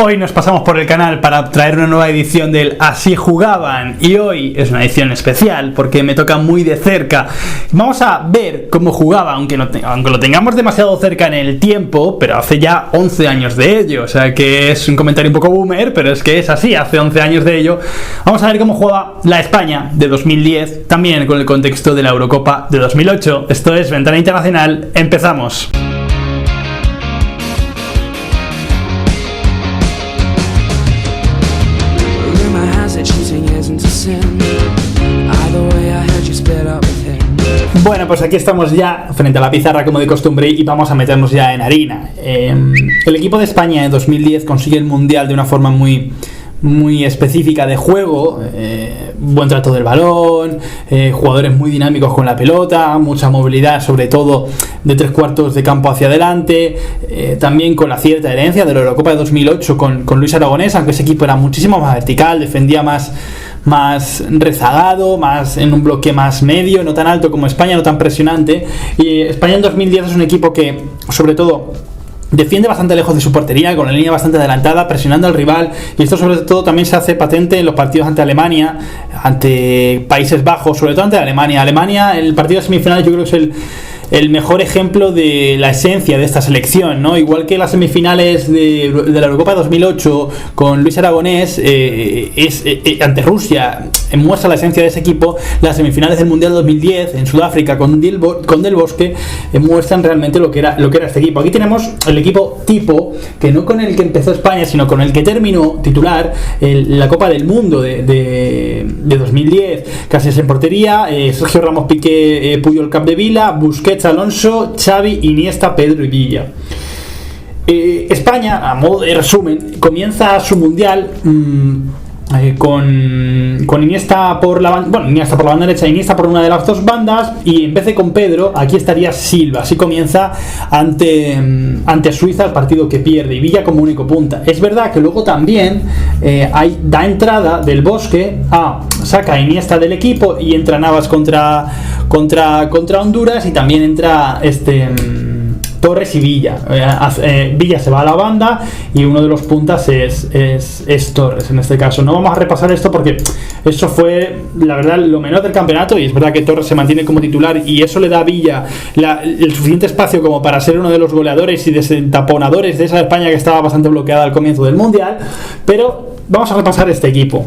Hoy nos pasamos por el canal para traer una nueva edición del Así Jugaban, y hoy es una edición especial porque me toca muy de cerca. Vamos a ver cómo jugaba, aunque lo tengamos demasiado cerca en el tiempo, pero hace ya 11 años de ello, o sea que es un comentario un poco boomer, pero es que es así, hace 11 años de ello. Vamos a ver cómo jugaba la España de 2010, también con el contexto de la Eurocopa de 2008. Esto es Ventana Internacional, empezamos. Bueno, pues aquí estamos ya frente a la pizarra como de costumbre y vamos a meternos ya en harina. El equipo de España en 2010 consigue el Mundial de una forma muy específica de juego, buen trato del balón, jugadores muy dinámicos con la pelota, mucha movilidad, sobre todo de 3/4 de campo hacia adelante, también con la cierta herencia de la Eurocopa de 2008 con Luis Aragonés, aunque ese equipo era muchísimo más vertical, defendía más rezagado, más en un bloque más medio, no tan alto como España, no tan presionante. Y España en 2010 es un equipo que, sobre todo, defiende bastante lejos de su portería, con la línea bastante adelantada, presionando al rival, y esto sobre todo también se hace patente en los partidos ante Alemania, ante Países Bajos, sobre todo ante Alemania. El partido de semifinales yo creo que es el mejor ejemplo de la esencia de esta selección, ¿no? Igual que las semifinales de la Eurocopa 2008 con Luis Aragonés, ante Rusia, muestra la esencia de ese equipo. Las semifinales del Mundial 2010 en Sudáfrica con Del Bosque muestran realmente lo que era este equipo. Aquí tenemos el equipo tipo, que no con el que empezó España, sino con el que terminó titular la Copa del Mundo de 2010. Casillas en portería, Sergio Ramos, Piqué, Puyol, Capdevila, Busquets, Alonso, Xavi, Iniesta, Pedro y Villa. España, a modo de resumen, comienza su mundial con Iniesta por la banda, Iniesta por la banda derecha, Iniesta por una de las dos bandas, y en vez de con Pedro, aquí estaría Silva. Así comienza ante Suiza, el partido que pierde, y Villa como único punta. Es verdad que luego también da entrada Del Bosque, saca a Iniesta del equipo y entra Navas contra Honduras, y también entra Torres y Villa. Villa se va a la banda y uno de los puntas es Torres en este caso. No vamos a repasar esto porque eso fue, la verdad, lo menor del campeonato, y es verdad que Torres se mantiene como titular y eso le da a Villa el suficiente espacio como para ser uno de los goleadores y desentaponadores de esa España que estaba bastante bloqueada al comienzo del Mundial. Pero vamos a repasar este equipo,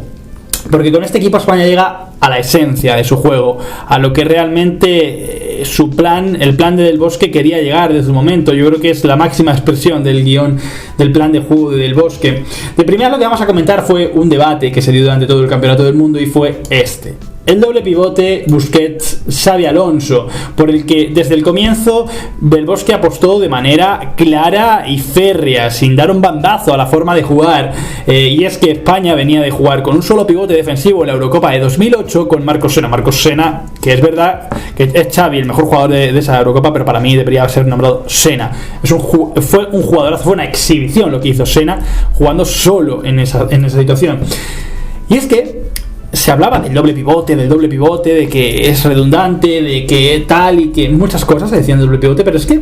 porque con este equipo España llega a la esencia de su juego, a lo que realmente el plan de Del Bosque quería llegar desde un momento. Yo creo que es la máxima expresión del guión del plan de juego de Del Bosque. De primera, lo que vamos a comentar fue un debate que se dio durante todo el campeonato del mundo, y fue el doble pivote Busquets, Xavi, Alonso, por el que desde el comienzo Del Bosque apostó de manera clara y férrea, sin dar un bandazo a la forma de jugar. Y es que España venía de jugar con un solo pivote defensivo en la Eurocopa de 2008 con Marcos Sena, que es verdad que es Xavi el mejor jugador de esa Eurocopa, pero para mí debería ser nombrado Sena. Fue un jugadorazo, fue una exhibición lo que hizo Sena jugando solo en esa situación. Y es que se hablaba del doble pivote, de que es redundante, de que tal, y que muchas cosas se decían del doble pivote, pero es que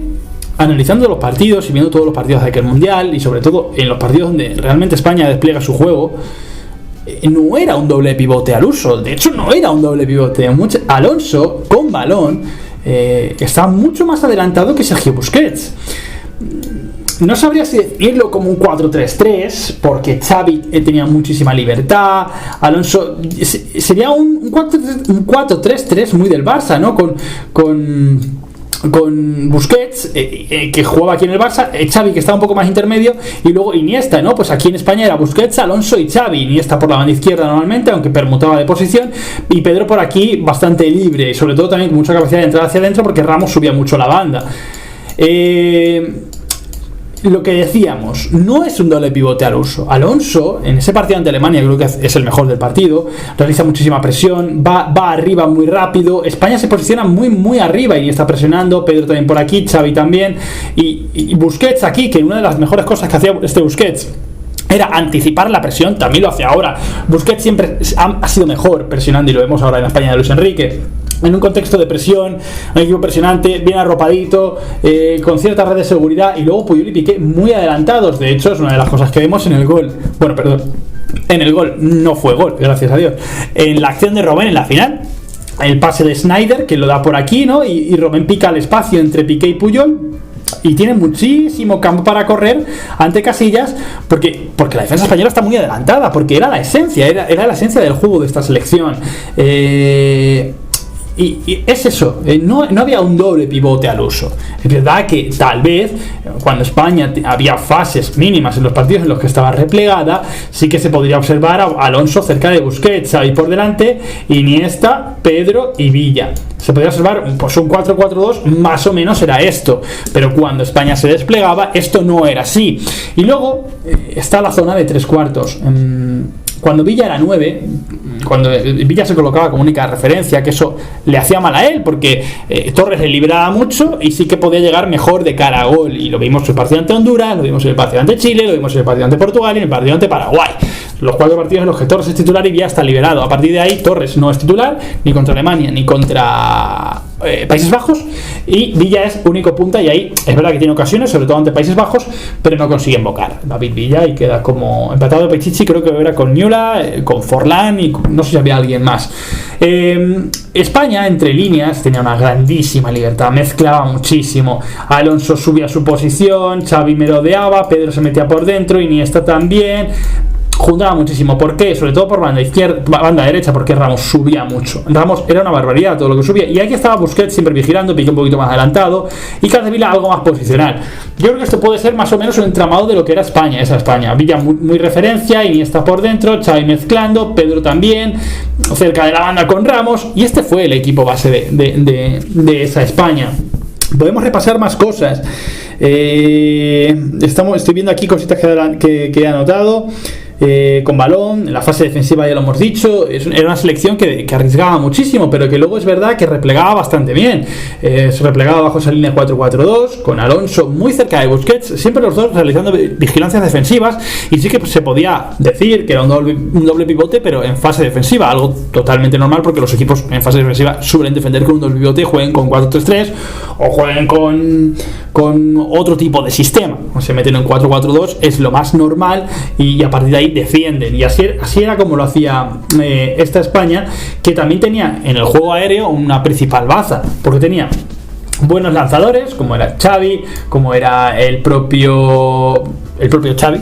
analizando los partidos y viendo todos los partidos de aquel Mundial, y sobre todo en los partidos donde realmente España despliega su juego, no era un doble pivote al uso. De hecho, no era un doble pivote. Alonso, con balón, está mucho más adelantado que Sergio Busquets. No sabría si decirlo como un 4-3-3, porque Xavi tenía muchísima libertad. Alonso sería un 4-3-3 muy del Barça, ¿no? Con Busquets, que jugaba aquí en el Barça, Xavi, que estaba un poco más intermedio, y luego Iniesta, ¿no? Pues aquí en España era Busquets, Alonso y Xavi. Iniesta por la banda izquierda normalmente, aunque permutaba de posición, y Pedro por aquí bastante libre, y sobre todo también con mucha capacidad de entrar hacia adentro, porque Ramos subía mucho la banda. Lo que decíamos, no es un doble pivote al uso. Alonso, en ese partido ante Alemania, creo que es el mejor del partido, realiza muchísima presión, va arriba muy rápido. España se posiciona muy arriba y está presionando. Pedro también por aquí, Xavi también, y Busquets aquí, que una de las mejores cosas que hacía Busquets era anticipar la presión, también lo hace ahora. Busquets siempre ha sido mejor presionando, y lo vemos ahora en la España de Luis Enrique. en un contexto de presión, un equipo presionante, bien arropadito, con cierta red de seguridad, y luego Puyol y Piqué muy adelantados. De hecho, es una de las cosas que vemos en el gol. Bueno, perdón, en el gol no fue gol, gracias a Dios. En la acción de Robben en la final, el pase de Sneijder, que lo da por aquí, ¿no? Y Robben pica el espacio entre Piqué y Puyol, y tiene muchísimo campo para correr ante Casillas, porque la defensa española está muy adelantada, porque era la esencia, era la esencia del juego de esta selección. Y es eso, no había un doble pivote al uso. Es verdad que tal vez cuando España había fases mínimas en los partidos en los que estaba replegada, sí que se podría observar a Alonso cerca de Busquets, Xavi por delante, Iniesta, Pedro y Villa. Se podría observar pues un 4-4-2, más o menos era esto, pero cuando España se desplegaba esto no era así. Y luego está la zona de tres cuartos. Cuando Villa era 9, cuando Villa se colocaba como única referencia, que eso le hacía mal a él, porque Torres le liberaba mucho y sí que podía llegar mejor de cara a gol, y lo vimos en el partido ante Honduras, lo vimos en el partido ante Chile, lo vimos en el partido ante Portugal y en el partido ante Paraguay. Los 4 partidos en los que Torres es titular y Villa está liberado. A partir de ahí Torres no es titular ni contra Alemania ni contra Países Bajos, y Villa es único punta, y ahí es verdad que tiene ocasiones, sobre todo ante Países Bajos, pero no consigue invocar David Villa, y queda como empatado de Pichichi, creo que era con Ñula, con Forlán, y no sé si había alguien más. España, entre líneas, tenía una grandísima libertad, mezclaba muchísimo. Alonso subía a su posición, Xavi merodeaba, Pedro se metía por dentro, Iniesta también. Juntaba muchísimo. ¿Por qué? Sobre todo por banda izquierda, banda derecha, porque Ramos subía mucho. Ramos era una barbaridad todo lo que subía. Y aquí estaba Busquets siempre vigilando, Piqué un poquito más adelantado, y Capdevila algo más posicional. Yo creo que esto puede ser más o menos un entramado de lo que era España, esa España. Villa muy referencia, Iniesta por dentro, Xavi mezclando, Pedro también, cerca de la banda con Ramos, y este fue el equipo base de esa España. Podemos repasar más cosas. Estoy viendo aquí cositas que he anotado. Con balón, en la fase defensiva ya lo hemos dicho, era una selección que arriesgaba muchísimo, pero que luego es verdad que replegaba bastante bien. Se replegaba bajo esa línea 4-4-2, con Alonso muy cerca de Busquets, siempre los dos realizando vigilancias defensivas, y sí que se podía decir que era un doble pivote, pero en fase defensiva, algo totalmente normal, porque los equipos en fase defensiva suelen defender con un doble pivote, jueguen con 4-3-3 o jueguen con otro tipo de sistema. O se meten en 4-4-2, es lo más normal, y a partir de ahí defienden, y así era como lo hacía esta España, que también tenía en el juego aéreo una principal baza, porque tenía buenos lanzadores, como era Xavi, como era el propio Xavi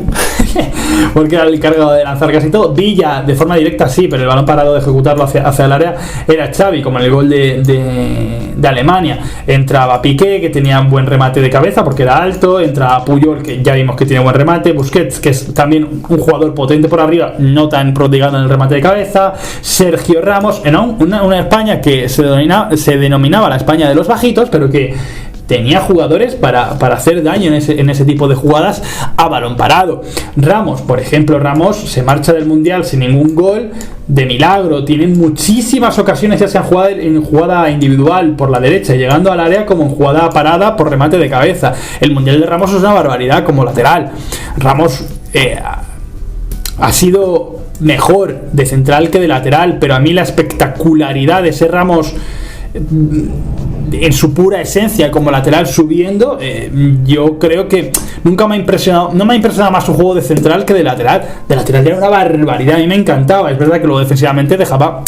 porque era el encargado de lanzar casi todo. Villa de forma directa sí, pero el balón parado de ejecutarlo hacia el área era Xavi, como en el gol de Alemania. Entraba Piqué, que tenía un buen remate de cabeza porque era alto, entraba Puyol, que ya vimos que tiene buen remate, Busquets, que es también un jugador potente por arriba, no tan prodigado en el remate de cabeza, Sergio Ramos, una España que se denominaba la España de los bajitos, pero que tenía jugadores para hacer daño en ese tipo de jugadas a balón parado. Ramos, por ejemplo, se marcha del Mundial sin ningún gol de milagro. Tiene muchísimas ocasiones, ya sea en jugada individual por la derecha, llegando al área, como en jugada parada por remate de cabeza. El Mundial de Ramos es una barbaridad como lateral. Ramos ha sido mejor de central que de lateral, pero a mí la espectacularidad de ese Ramos en su pura esencia como lateral subiendo, yo creo que nunca me ha impresionado, no me ha impresionado más su juego de central que de lateral. De lateral era una barbaridad, a mí me encantaba. Es verdad que luego defensivamente dejaba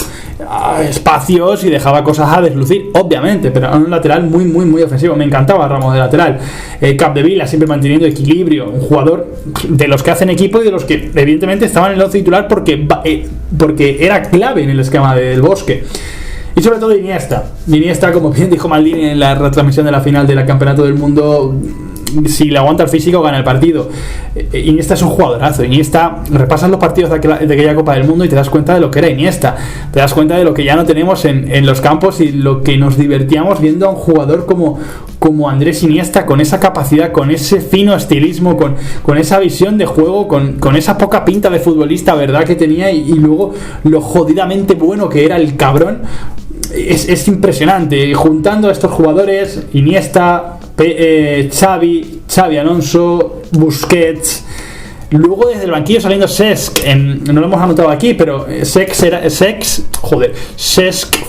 espacios y dejaba cosas a deslucir, obviamente, pero era un lateral muy muy muy ofensivo. Me encantaba Ramos de lateral. Capdevila siempre manteniendo equilibrio, un jugador de los que hacen equipo y de los que evidentemente estaban en el once titular porque era clave en el esquema del Bosque. Y sobre todo Iniesta, como bien dijo Maldini en la retransmisión de la final del Campeonato del Mundo, si le aguanta el físico gana el partido. Iniesta es un jugadorazo. Iniesta, repasas los partidos de aquella Copa del Mundo y te das cuenta de lo que era Iniesta, te das cuenta de lo que ya no tenemos en los campos, y lo que nos divertíamos viendo a un jugador como Andrés Iniesta, con esa capacidad, con ese fino estilismo, con esa visión de juego, con esa poca pinta de futbolista, verdad, que tenía, y luego lo jodidamente bueno que era el cabrón. Es impresionante. Juntando a estos jugadores, Iniesta, Xavi Alonso, Busquets, Luego desde el banquillo saliendo Cesc, no lo hemos anotado aquí, pero Cesc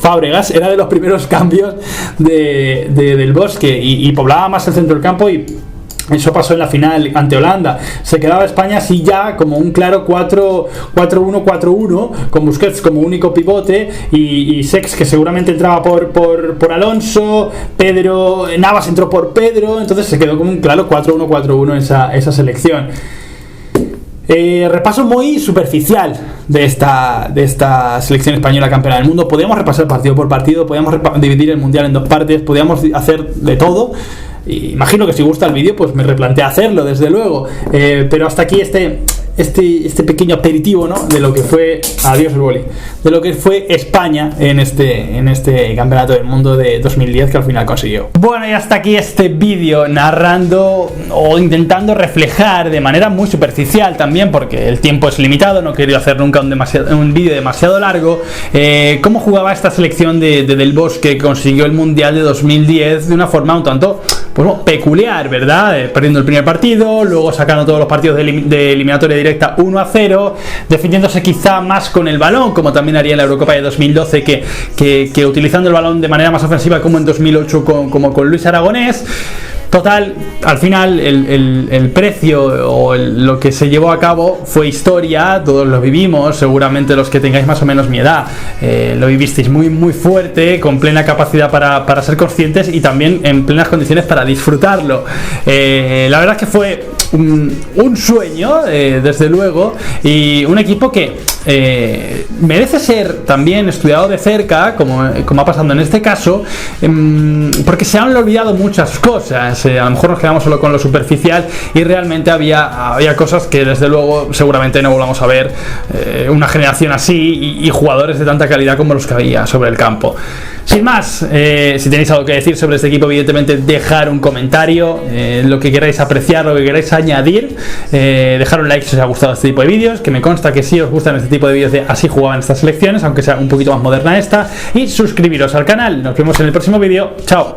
Fábregas era de los primeros cambios del Bosque y poblaba más el centro del campo, y eso pasó en la final ante Holanda. Se quedaba España así ya como un claro 4-1-4-1, con Busquets como único pivote y Cesc, que seguramente entraba por Alonso, Navas entró por Pedro, entonces se quedó como un claro 4-1-4-1 esa selección. Repaso muy superficial de esta selección española campeona del mundo. Podríamos repasar partido por partido, podríamos dividir el mundial en dos partes, podríamos hacer de todo. Imagino que si gusta el vídeo pues me replanteé hacerlo, desde luego, pero hasta aquí este pequeño aperitivo, ¿no?, de lo que fue, adiós el boli, de lo que fue España en este campeonato del mundo de 2010 que al final consiguió. Bueno, y hasta aquí este vídeo narrando o intentando reflejar de manera muy superficial también, porque el tiempo es limitado, no he querido hacer nunca un vídeo demasiado largo, cómo jugaba esta selección del Bosque, que consiguió el mundial de 2010 de una forma un tanto peculiar, ¿verdad? Perdiendo el primer partido, luego sacando todos los partidos de eliminatoria directa 1-0, defendiéndose quizá más con el balón, como también haría en la Eurocopa de 2012, que utilizando el balón de manera más ofensiva, como en 2008 como con Luis Aragonés. Total, al final el precio o lo que se llevó a cabo fue historia, todos lo vivimos, seguramente los que tengáis más o menos mi edad lo vivisteis muy muy fuerte, con plena capacidad para ser conscientes y también en plenas condiciones para disfrutarlo. La verdad es que fue un sueño, desde luego, y un equipo que merece ser también estudiado de cerca, como ha pasado en este caso, porque se han olvidado muchas cosas. A lo mejor nos quedamos solo con lo superficial y realmente había cosas que desde luego seguramente no volvamos a ver una generación así y jugadores de tanta calidad como los que había sobre el campo. Sin más, si tenéis algo que decir sobre este equipo, evidentemente dejar un comentario, lo que queráis apreciar, lo que queráis añadir, dejar un like si os ha gustado este tipo de vídeos, que me consta que sí os gustan este tipo de vídeos de así jugaban estas selecciones, aunque sea un poquito más moderna esta, y suscribiros al canal. Nos vemos en el próximo vídeo. Chao.